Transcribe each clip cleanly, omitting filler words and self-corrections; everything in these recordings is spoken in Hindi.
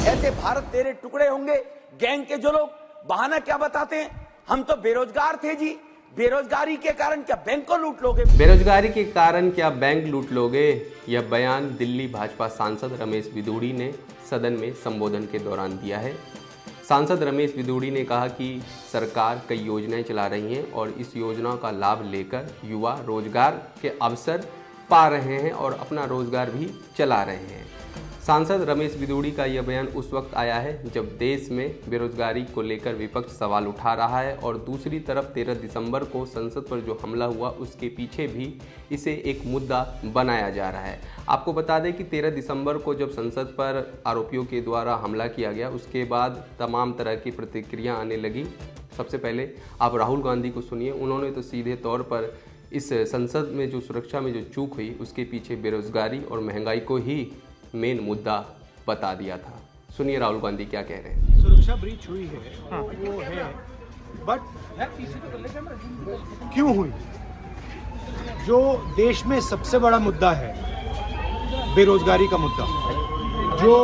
ऐसे भारत तेरे टुकड़े होंगे। गैंग के जो लोग बहाना क्या बताते हैं, हम तो बेरोजगार थे जी, बेरोजगारी के कारण क्या बैंक को लूट लोगे? बेरोजगारी के कारण क्या बैंक लूट लोगे? यह बयान दिल्ली भाजपा सांसद रमेश बिधूड़ी ने सदन में संबोधन के दौरान दिया है। सांसद रमेश बिधूड़ी ने कहा कि सरकार कई योजनाएं चला रही हैं और इस योजना का लाभ लेकर युवा रोजगार के अवसर पा रहे हैं और अपना रोजगार भी चला रहे हैं। सांसद रमेश बिधूड़ी का यह बयान उस वक्त आया है जब देश में बेरोजगारी को लेकर विपक्ष सवाल उठा रहा है और दूसरी तरफ 13 दिसंबर को संसद पर जो हमला हुआ उसके पीछे भी इसे एक मुद्दा बनाया जा रहा है। आपको बता दें कि 13 दिसंबर को जब संसद पर आरोपियों के द्वारा हमला किया गया उसके बाद तमाम तरह की प्रतिक्रिया आने लगी। सबसे पहले आप राहुल गांधी को सुनिए, उन्होंने तो सीधे तौर पर इस संसद में जो सुरक्षा में जो चूक हुई उसके पीछे बेरोजगारी और महंगाई को ही मेन मुद्दा बता दिया था। सुनिए राहुल गांधी क्या कह रहे हैं। सुरक्षा ब्रीच हुई है, वो है, बट क्यों हुई? जो देश में सबसे बड़ा मुद्दा है बेरोजगारी का मुद्दा, जो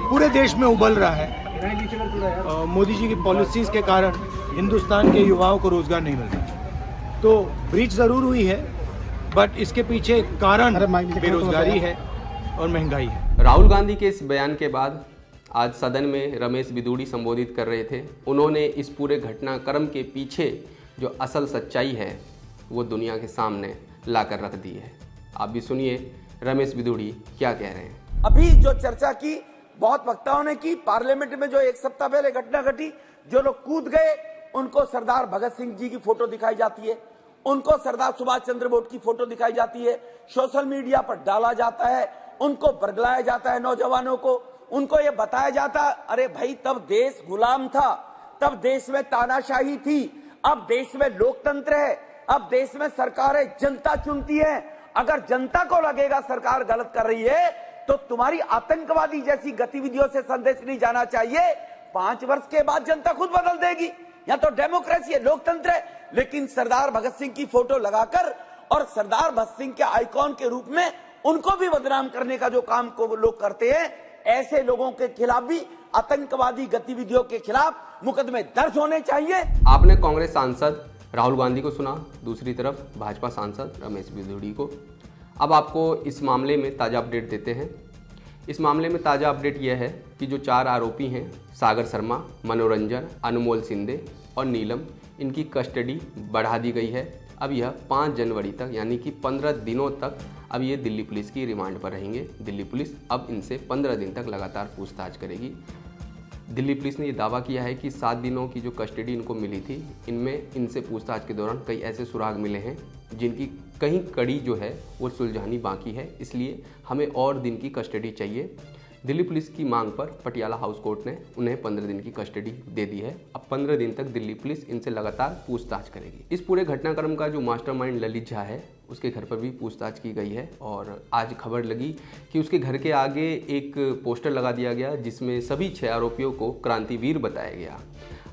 पूरे देश में उबल रहा है, मोदी जी की पॉलिसीज के कारण हिंदुस्तान के युवाओं को रोजगार नहीं मिल रहा। तो ब्रीच जरूर हुई है, बट इसके पीछे कारण बेरोजगारी है और महंगाई है। राहुल गांधी के इस बयान के बाद आज सदन में रमेश बिधूड़ी संबोधित कर रहे थे। उन्होंने इस पूरे घटनाक्रम के पीछे जो असल सच्चाई है वो दुनिया के सामने लाकर रख दी है। आप भी सुनिए रमेश बिधूड़ी क्या कह रहे हैं। अभी जो चर्चा की बहुत वक्ताओं ने की, पार्लियामेंट में जो एक सप्ताह पहले घटना घटी, जो लोग कूद गए उनको सरदार भगत सिंह जी की फोटो दिखाई जाती है, उनको सरदार सुभाष चंद्र बोस की फोटो दिखाई जाती है, सोशल मीडिया पर डाला जाता है, उनको बरगलाया जाता है नौजवानों को, उनको ये बताया जाता अरे भाई तब देश गुलाम था, तब देश में तानाशाही थी, अब देश में लोकतंत्र है, अब देश में सरकार है, जनता चुनती है। अगर जनता को लगेगा सरकार गलत कर रही है तो तुम्हारी आतंकवादी जैसी गतिविधियों से संदेश नहीं जाना चाहिए। 5 वर्ष के बाद जनता खुद बदल देगी। या तो डेमोक्रेसी है, लोकतंत्र है, लेकिन सरदार भगत सिंह की फोटो लगाकर और सरदार भगत सिंह के आइकॉन के रूप में उनको भी बदनाम करने का जो काम को लोग करते हैं, ऐसे लोगों के खिलाफ भी आतंकवादी गतिविधियों के खिलाफ मुकदमे दर्ज होने चाहिए। आपने कांग्रेस सांसद राहुल गांधी को सुना, दूसरी तरफ भाजपा सांसद रमेश बिधूड़ी को। अब आपको इस मामले में ताज़ा अपडेट देते हैं। इस मामले में ताज़ा अपडेट यह है कि जो 4 आरोपी हैं, सागर शर्मा, मनोरंजन, अनमोल सिंधे और नीलम, इनकी कस्टडी बढ़ा दी गई है। अब यह 5 जनवरी तक यानी कि 15 दिनों तक अब ये दिल्ली पुलिस की रिमांड पर रहेंगे। दिल्ली पुलिस अब इनसे 15 दिन तक लगातार पूछताछ करेगी। दिल्ली पुलिस ने ये दावा किया है कि 7 दिनों की जो कस्टडी इनको मिली थी, इनमें इनसे पूछताछ के दौरान कई ऐसे सुराग मिले हैं जिनकी कहीं कड़ी जो है वो सुलझानी बाकी है, इसलिए हमें और दिन की कस्टडी चाहिए। दिल्ली पुलिस की मांग पर पटियाला हाउस कोर्ट ने उन्हें 15 दिन की कस्टडी दे दी है। अब 15 दिन तक दिल्ली पुलिस इनसे लगातार पूछताछ करेगी। इस पूरे घटनाक्रम का जो मास्टरमाइंड ललित झा है उसके घर पर भी पूछताछ की गई है और आज खबर लगी कि उसके घर के आगे एक पोस्टर लगा दिया गया जिसमें सभी 6 आरोपियों को क्रांतिवीर बताया गया।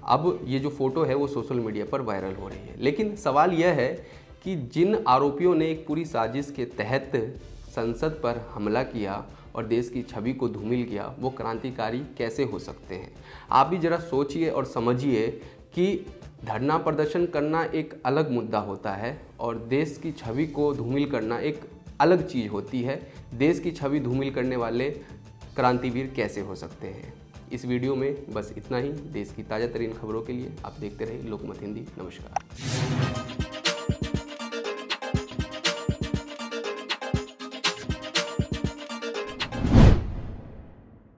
अब ये जो फोटो है वो सोशल मीडिया पर वायरल हो रही है, लेकिन सवाल यह है कि जिन आरोपियों ने एक पूरी साजिश के तहत संसद पर हमला किया और देश की छवि को धूमिल किया, वो क्रांतिकारी कैसे हो सकते हैं? आप भी जरा सोचिए और समझिए कि धरना प्रदर्शन करना एक अलग मुद्दा होता है और देश की छवि को धूमिल करना एक अलग चीज़ होती है। देश की छवि धूमिल करने वाले क्रांतिवीर कैसे हो सकते हैं? इस वीडियो में बस इतना ही। देश की ताज़ा तरीन खबरों के लिए आप देखते रहिए लोकमत हिंदी। नमस्कार।